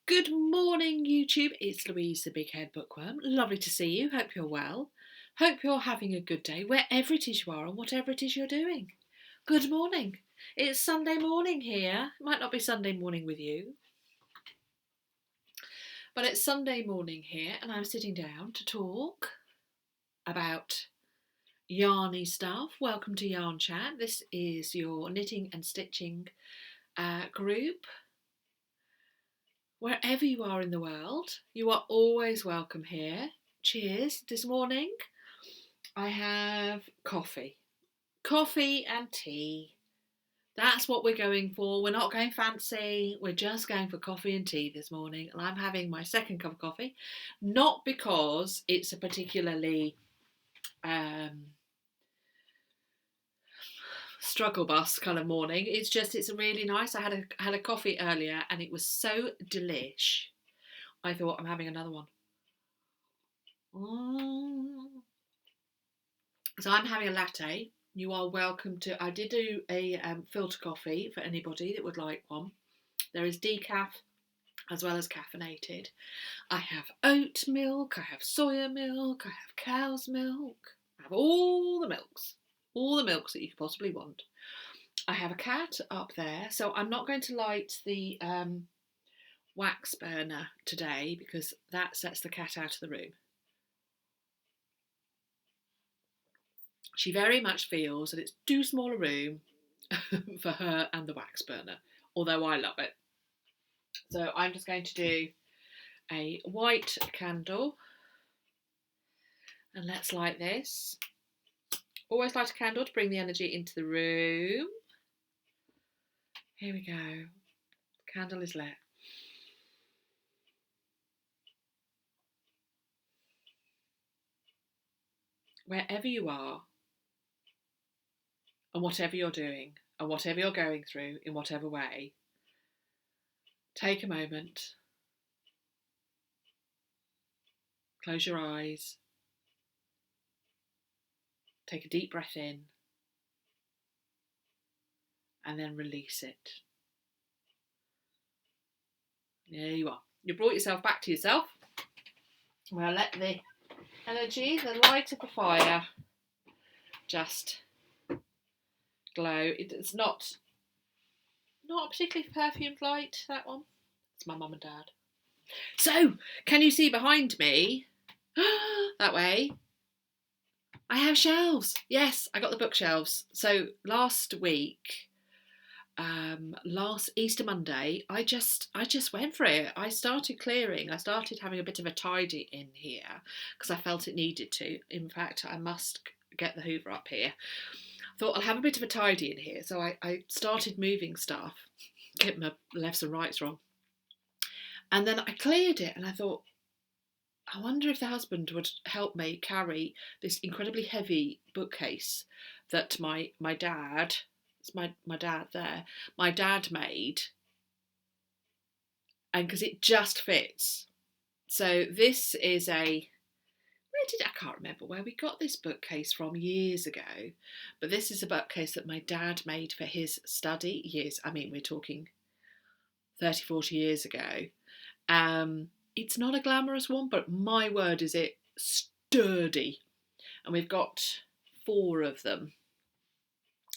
Good morning, YouTube. It's Louise, the Big Head Bookworm. Lovely to see you. Hope you're well. Hope you're having a good day, wherever it is you are and whatever it is you're doing. Good morning. It's Sunday morning here. It might not be Sunday morning with you, but it's Sunday morning here, and I'm sitting down to talk about yarny stuff. Welcome to Yarn Chat. This is your knitting and stitching group. Wherever you are in the world, you are always welcome here. Cheers. This morning I have coffee and tea. That's what we're going for. We're not going fancy. We're just going for coffee and tea this morning. And I'm having my second cup of coffee, not because it's a particularly struggle bus kind of morning. It's really nice. I had a coffee earlier and it was so delish. I thought I'm having another one. So I'm having a latte. You are welcome to. I did do a filter coffee for anybody that would like one. There is decaf as well as caffeinated. I have oat milk. I have soya milk. I have cow's milk. I have all the milks that you could possibly want. I have a cat up there, so I'm not going to light the wax burner today because that sets the cat out of the room. She very much feels that it's too small a room for her and the wax burner, although I love it. So I'm just going to do a white candle, and let's light this. Always light a candle to bring the energy into the room. Here we go. The candle is lit. Wherever you are, and whatever you're doing, and whatever you're going through, in whatever way, take a moment, close your eyes, take a deep breath in, and then release it. There you are. You brought yourself back to yourself. Well, let the energy, the light of the fire, just glow. It's not a particularly perfumed light, that one. It's my mum and dad. So, can you see behind me? That way. I have shelves. Yes, I got the bookshelves. So last week, last Easter Monday, I just went for it. I started clearing. I started having a bit of a tidy in here because I felt it needed to. In fact, I must get the Hoover up here. I thought I'll have a bit of a tidy in here. So I started moving stuff, getting my lefts and rights wrong. And then I cleared it and I thought, I wonder if the husband would help me carry this incredibly heavy bookcase that my dad, it's my dad there, my dad made, and because it just fits. So this is I can't remember where we got this bookcase from years ago, but this is a bookcase that my dad made for his study years. I mean, we're talking 30, 40 years ago. It's not a glamorous one, but my word is it sturdy. And we've got 4 of them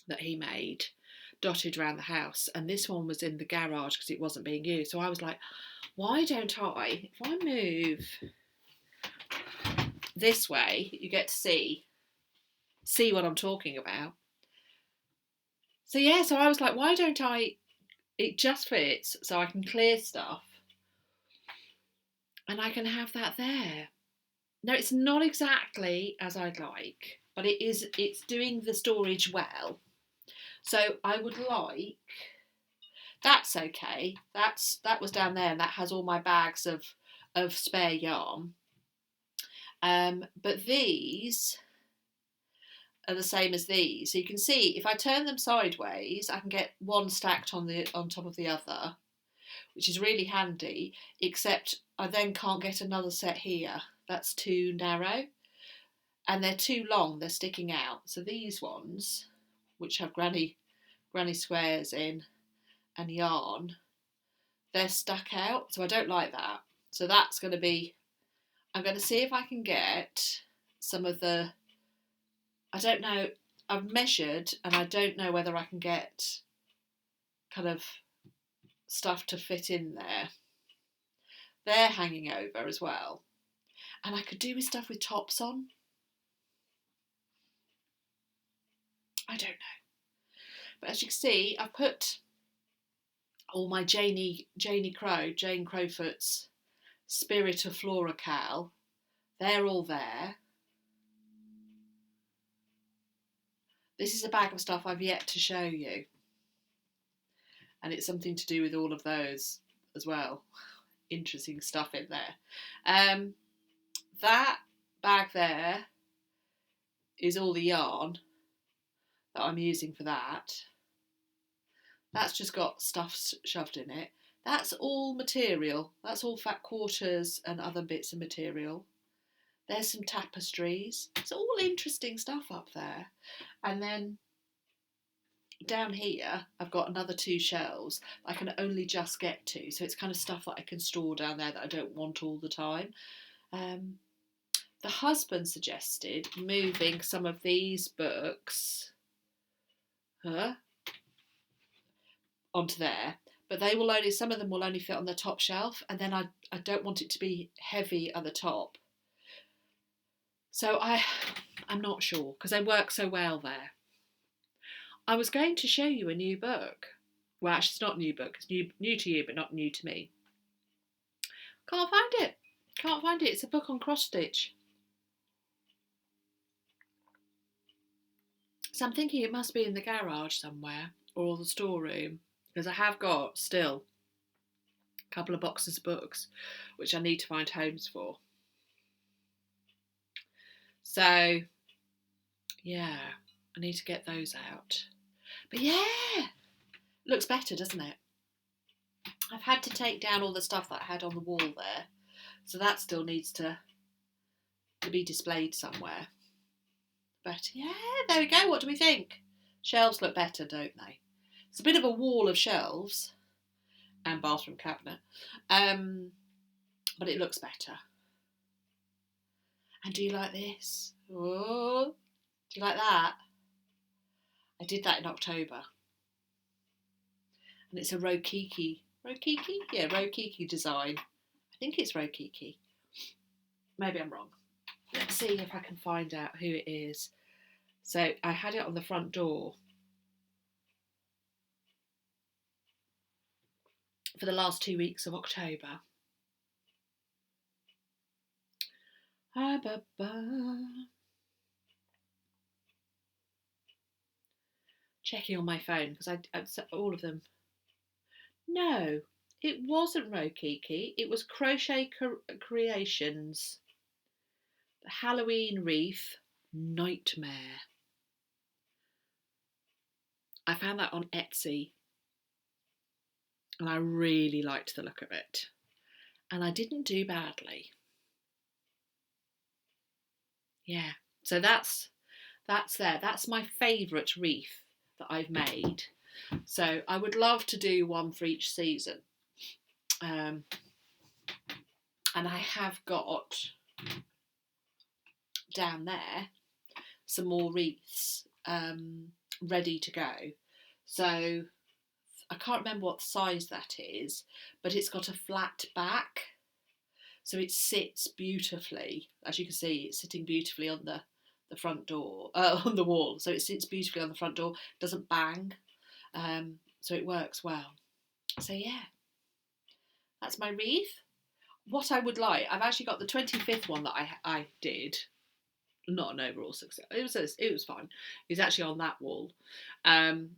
that he made dotted around the house. And this one was in the garage because it wasn't being used. So I was like, why don't if I move this way, you get to see what I'm talking about. So yeah, so I was like, why don't it just fits so I can clear stuff. And I can have that there. Now, it's not exactly as I'd like, but it's doing the storage well. So I would like, that's okay. That was down there and that has all my bags of spare yarn. But these are the same as these. So you can see if I turn them sideways, I can get one stacked on top of the other, which is really handy, except I then can't get another set here. That's too narrow. And they're too long, they're sticking out. So these ones, which have granny squares in and yarn, they're stuck out, so I don't like that. So that's going to be, I'm going to see if I can get some of the, I don't know, I've measured and I don't know whether I can get kind of stuff to fit in there. They're hanging over as well. And I could do with stuff with tops on. I don't know. But as you can see, I've put all my Jane Crowfoot's Spirit of Flora Cal. They're all there. This is a bag of stuff I've yet to show you. And it's something to do with all of those as well. Interesting stuff in there. That bag there is all the yarn that I'm using for that. That's just got stuff shoved in it. That's all material. That's all fat quarters and other bits of material. There's some tapestries. It's all interesting stuff up there. And then down here, I've got another 2 shelves I can only just get to. So it's kind of stuff that I can store down there that I don't want all the time. The husband suggested moving some of these books onto there, but they will only, some of them will only fit on the top shelf, and then I don't want it to be heavy at the top. So I'm not sure, because they work so well there. I was going to show you a new book. Well, actually, it's not a new book. It's new to you, but not new to me. Can't find it. Can't find it. It's a book on cross stitch. So I'm thinking it must be in the garage somewhere or the storeroom, because I have got still a couple of boxes of books which I need to find homes for. So yeah, I need to get those out. But yeah, looks better, doesn't it? I've had to take down all the stuff that I had on the wall there, so that still needs to be displayed somewhere. But yeah, there we go. What do we think? Shelves look better, don't they? It's a bit of a wall of shelves and bathroom cabinet, but it looks better. And do you like this? Oh, do you like that? I did that in October. And it's a Rokiki? Yeah, Rokiki design. I think it's Rokiki. Maybe I'm wrong. Let's see if I can find out who it is. So I had it on the front door for the last 2 weeks of October. Checking on my phone because I all of them. No, it wasn't Rokiki. It was Crochet Creations. The Halloween Wreath Nightmare. I found that on Etsy and I really liked the look of it. And I didn't do badly. Yeah, so that's there. That's my favourite wreath that I've made. So I would love to do one for each season. And I have got down there some more wreaths ready to go. So I can't remember what size that is, but it's got a flat back. So it sits beautifully. As you can see, it's sitting beautifully on the front door, on the wall. So it sits beautifully on the front door, doesn't bang. So it works well. So yeah, that's my wreath. What I would like, I've actually got the 25th one that I did. Not an overall success. It was fine. It was actually on that wall. And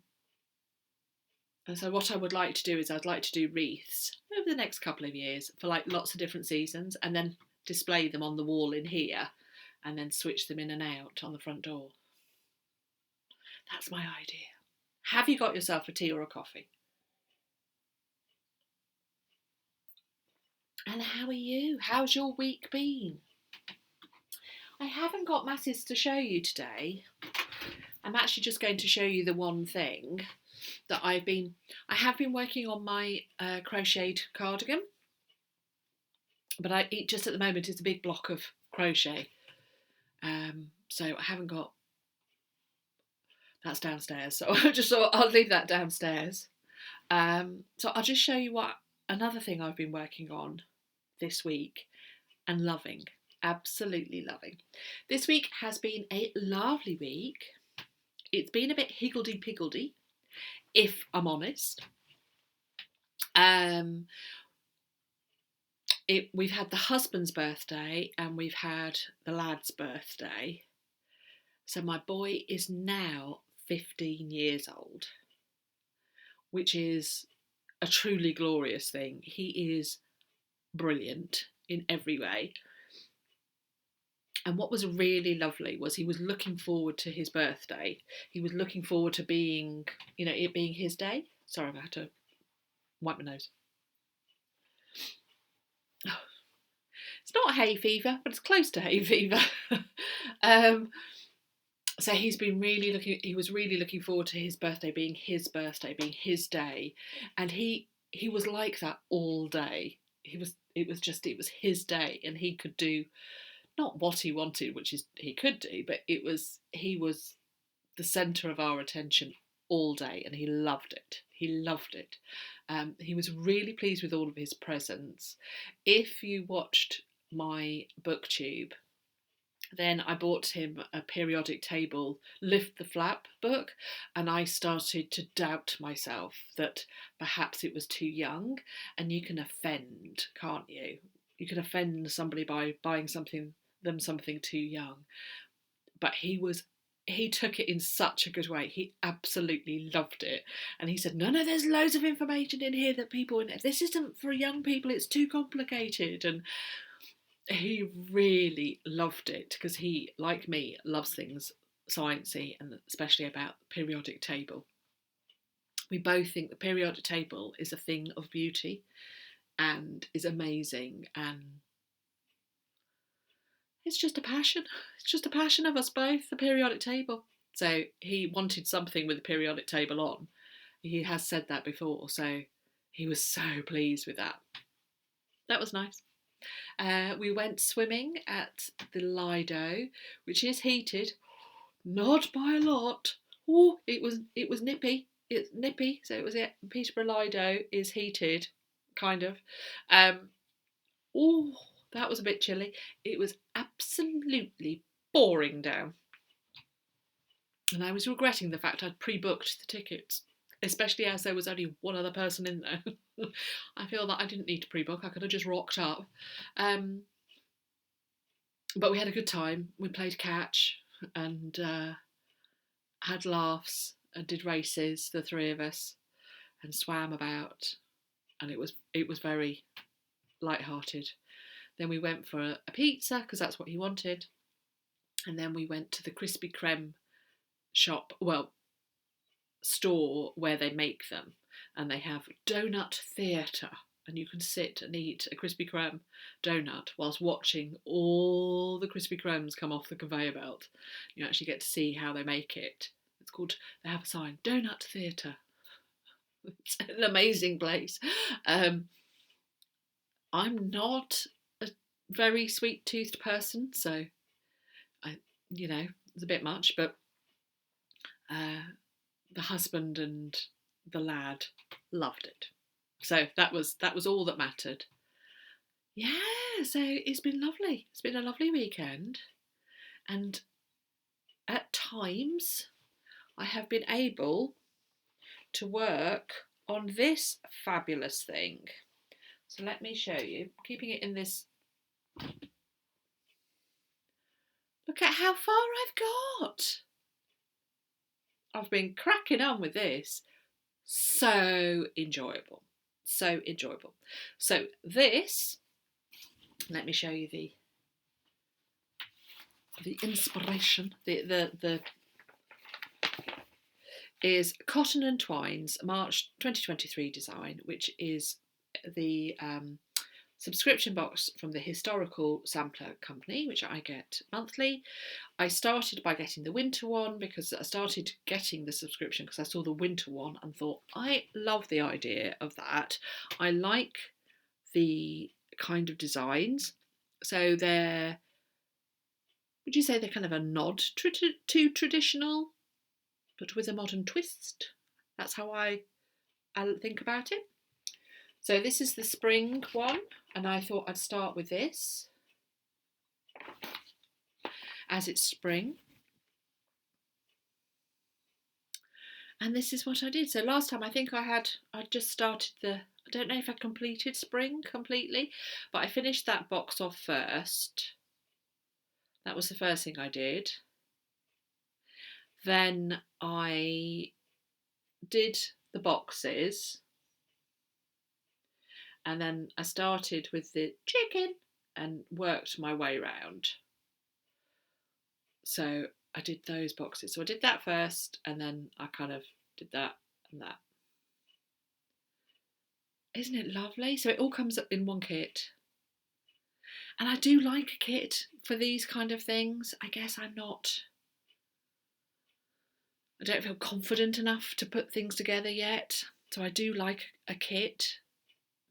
so what I would like to do is I'd like to do wreaths over the next couple of years for like lots of different seasons, and then display them on the wall in here and then switch them in and out on the front door. That's my idea. Have you got yourself a tea or a coffee? And how are you? How's your week been? I haven't got masses to show you today. I'm actually just going to show you the one thing. that I have been working on my crocheted cardigan, but it just at the moment is a big block of crochet. So I haven't got, that's downstairs. So I just thought I'll leave that downstairs. So I'll just show you what another thing I've been working on this week and loving, absolutely loving. This week has been a lovely week. It's been a bit higgledy-piggledy, if I'm honest. We've had the husband's birthday and we've had the lad's birthday. So my boy is now 15 years old, which is a truly glorious thing. He is brilliant in every way. And what was really lovely was he was looking forward to his birthday. He was looking forward to being, it being his day. Sorry, I had to wipe my nose. It's not hay fever, but it's close to hay fever. So he was really looking forward to his birthday being his day. And he was like that all day. It was his day, and he could do not what he wanted, which is he could do, but he was the centre of our attention all day, and he loved it. He was really pleased with all of his presents. If you watched my booktube, then I bought him a periodic table lift the flap book, and I started to doubt myself that perhaps it was too young. And you can offend, can't you? You can offend somebody by buying something too young. But he took it in such a good way. He absolutely loved it. And he said, no, there's loads of information in here that this isn't for young people, it's too complicated. And he really loved it because he, like me, loves things sciencey, and especially about the periodic table. We both think the periodic table is a thing of beauty and is amazing, and it's just a passion. It's just a passion of us both, the periodic table. So he wanted something with the periodic table on. He has said that before, so he was so pleased with that. That was nice. We went swimming at the Lido, which is heated, not by a lot. Oh, it was nippy. It's nippy, so it was it. Peterborough Lido is heated, kind of. Oh, that was a bit chilly. It was absolutely pouring down, and I was regretting the fact I'd pre-booked the tickets, especially as there was only one other person in there. I feel that I didn't need to pre-book. I could have just rocked up. But we had a good time. We played catch and had laughs and did races, the three of us, and swam about. And it was very light-hearted. Then we went for a pizza because that's what he wanted. And then we went to the Krispy Kreme store where they make them, and they have donut theatre, and you can sit and eat a Krispy Kreme donut whilst watching all the Krispy Kremes come off the conveyor belt. You actually get to see how they make it. They have a sign, Donut Theatre. It's an amazing place. I'm not a very sweet-toothed person, so it's a bit much, but the husband and the lad loved it. So that was all that mattered. Yeah, so it's been lovely. It's been a lovely weekend. And at times I have been able to work on this fabulous thing. So let me show you. Keeping it in this. Look at how far I've got. I've been cracking on with this. So enjoyable. So enjoyable. So this, let me show you the inspiration. The is Cotton and Twine's March 2023 design, which is the subscription box from the Historical Sampler Company, which I get monthly. I started by getting the winter one because I started getting the subscription because I saw the winter one and thought, I love the idea of that. I like the kind of designs. So they're, would you say they're kind of a nod to traditional, but with a modern twist? That's how I think about it. So this is the spring one, and I thought I'd start with this as it's spring. And this is what I did. So last time I think I just started I don't know if I completed spring completely, but I finished that box off first. That was the first thing I did. Then I did the boxes. And then I started with the chicken and worked my way round. So I did those boxes. So I did that first, and then I kind of did that and that. Isn't it lovely? So it all comes up in one kit. And I do like a kit for these kind of things. I guess I don't feel confident enough to put things together yet. So I do like a kit.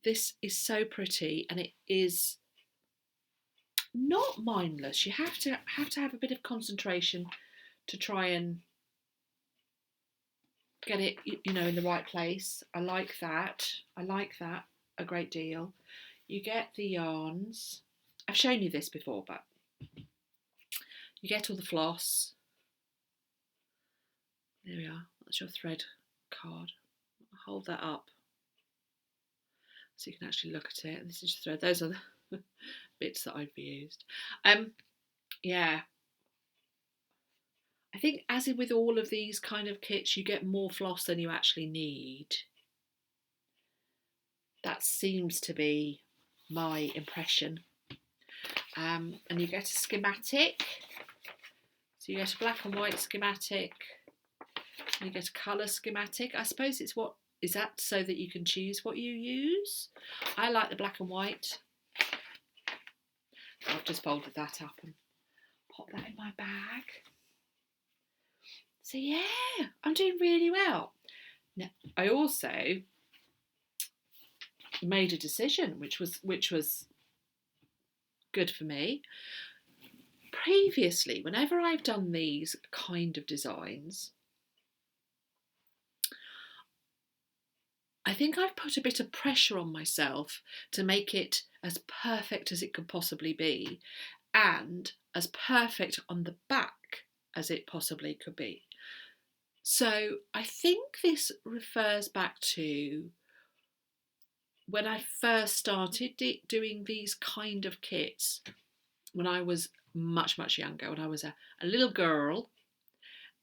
This is so pretty, and it is not mindless. You have to have a bit of concentration to try and get it, in the right place. I like that a great deal. You get the yarns. I've shown you this before, but you get all the floss. There we are. That's your thread card. I'll hold that up so you can actually look at it. This is your thread. Those are the bits that I've used. Yeah. I think as with all of these kind of kits, you get more floss than you actually need. That seems to be my impression. And you get a schematic. So you get a black and white schematic. And you get a colour schematic. I suppose is that so that you can choose what you use? I like the black and white. I've just folded that up and pop that in my bag. So yeah, I'm doing really well. Now, I also made a decision, which was good for me. Previously, whenever I've done these kind of designs, I think I've put a bit of pressure on myself to make it as perfect as it could possibly be, and as perfect on the back as it possibly could be. So I think this refers back to when I first started doing these kind of kits, when I was much, much younger, when I was a little girl.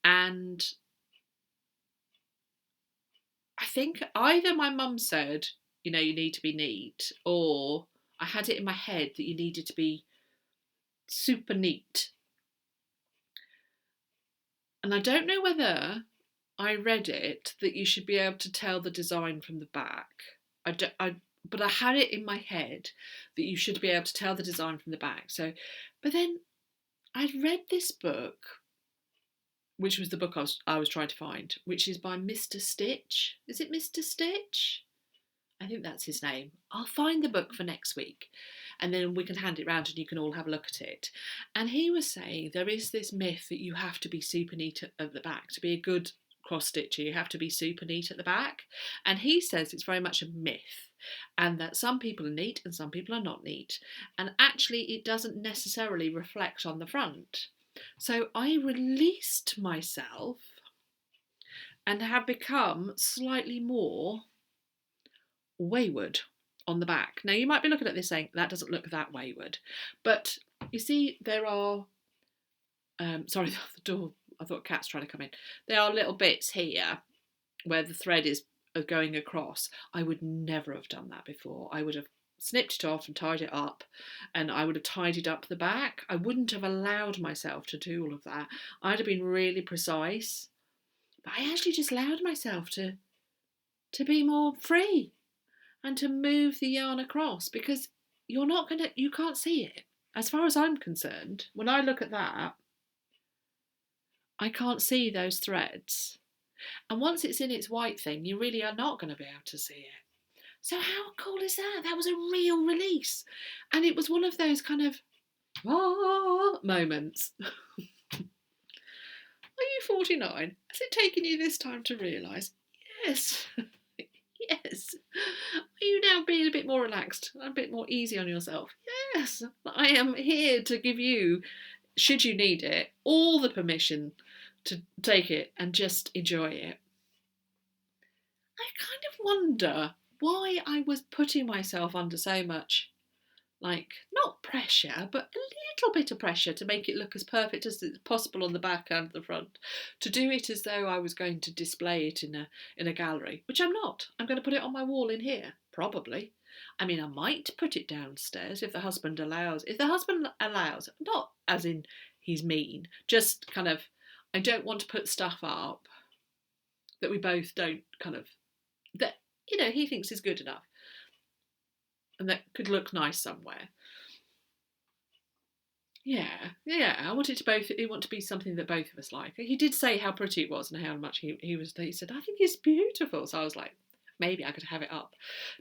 And I think either my mum said, you need to be neat, or I had it in my head that you needed to be super neat. And I don't know whether I read it that you should be able to tell the design from the back. But I had it in my head that you should be able to tell the design from the back. So, but then I'd read this book, which was the book I was trying to find, which is by Mr. Stitch. Is it Mr. Stitch? I think that's his name. I'll find the book for next week, and then we can hand it round and you can all have a look at it. And he was saying there is this myth that you have to be super neat at the back. To be a good cross stitcher, you have to be super neat at the back. And he says it's very much a myth, and that some people are neat and some people are not neat. And actually it doesn't necessarily reflect on the front. So I released myself and have become slightly more wayward on the back. Now you might be looking at this saying that doesn't look that wayward, but you see there are sorry, the door, I thought cat's trying to come in. There are little bits here where the thread is going across. I would never have done that before. I would have snipped it off and tied it up, and I would have tidied up the back. I wouldn't have allowed myself to do all of that. I'd have been really precise, but I actually just allowed myself to be more free and to move the yarn across, because you can't see it. As far as I'm concerned, when I look at that, I can't see those threads. And once it's in its white thing, you really are not going to be able to see it. So how cool is that? That was a real release. And it was one of those kind of moments. Are you 49? Has it taken you this time to realise? Yes. Yes. Are you now being a bit more relaxed, a bit more easy on yourself? Yes. I am here to give you, should you need it, all the permission to take it and just enjoy it. I kind of wonder why I was putting myself under so much, like, not pressure, but a little bit of pressure to make it look as perfect as possible on the back and the front, to do it as though I was going to display it in a gallery, which I'm not. I'm going to put it on my wall in here, probably. I mean, I might put it downstairs if the husband allows. If the husband allows, not as in he's mean, just kind of, I don't want to put stuff up that we both don't kind of, that, he thinks is good enough and that could look nice somewhere. Yeah. I want it to be something that both of us like. He did say how pretty it was and how much he said, I think it's beautiful. So I was like, maybe I could have it up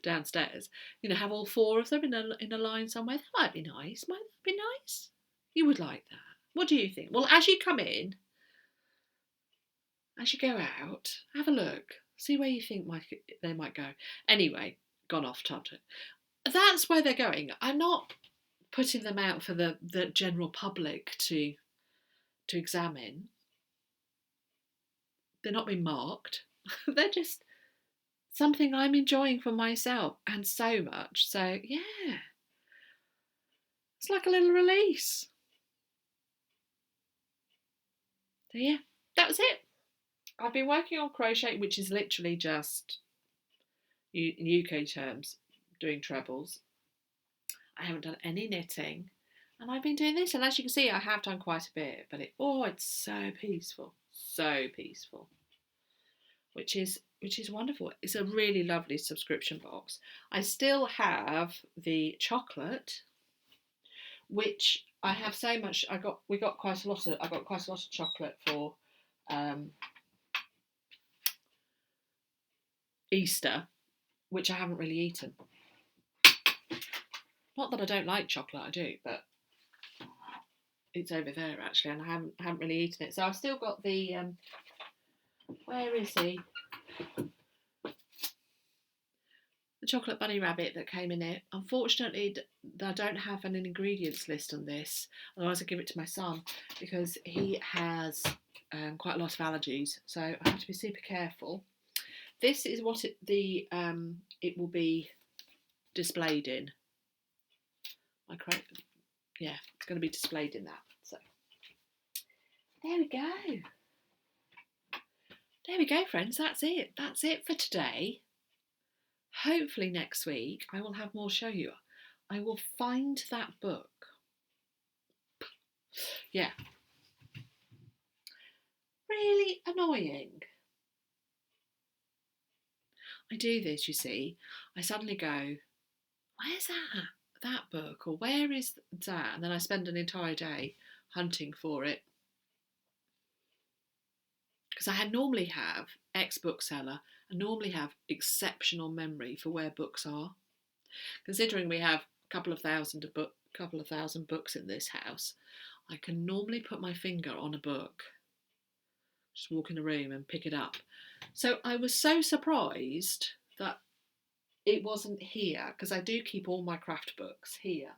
downstairs. Have all four of them in a line somewhere. That might be nice. Might that be nice? You would like that. What do you think? Well, as you come in, as you go out, have a look. See where you think they might go. Anyway, gone off topic. That's where they're going. I'm not putting them out for the general public to examine. They're not being marked. They're just something I'm enjoying for myself, and so much. So yeah, it's like a little release. So yeah, that was it. I've been working on crochet, which is literally just, in UK terms, doing trebles. I haven't done any knitting, and I've been doing this, and as you can see, I have done quite a bit, but it's so peaceful, which is wonderful. It's a really lovely subscription box. I still have the chocolate, which I have so much. I got quite a lot of chocolate for Easter, which I haven't really eaten. Not that I don't like chocolate, I do, but it's over there actually, and I haven't really eaten it. So I've still got the where is he? The chocolate bunny rabbit that came in it. Unfortunately, I don't have an ingredients list on this. Otherwise, I give it to my son because he has quite a lot of allergies, so I have to be super careful. This is what it will be displayed in. Yeah, it's going to be displayed in that. So there we go. There we go, friends. That's it. That's it for today. Hopefully next week I will have more to show you. I will find that book. Yeah. Really annoying. I do this, you see. I suddenly go, where's that book? Or where is that? And then I spend an entire day hunting for it. Because I normally have, ex-bookseller, I normally have exceptional memory for where books are. Considering we have a couple of thousand books in this house, I can normally put my finger on a book, just walk in the room and pick it up. So I was so surprised that it wasn't here, because I do keep all my craft books here.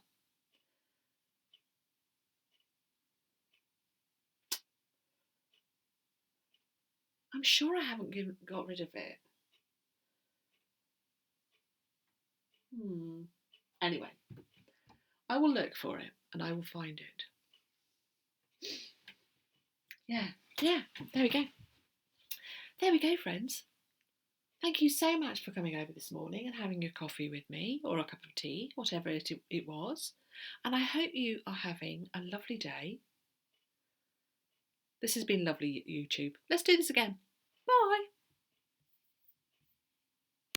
I'm sure I haven't got rid of it. Anyway, I will look for it and I will find it. Yeah, there we go. There we go, friends. Thank you so much for coming over this morning and having a coffee with me, or a cup of tea, whatever it was. And I hope you are having a lovely day. This has been lovely, YouTube. Let's do this again.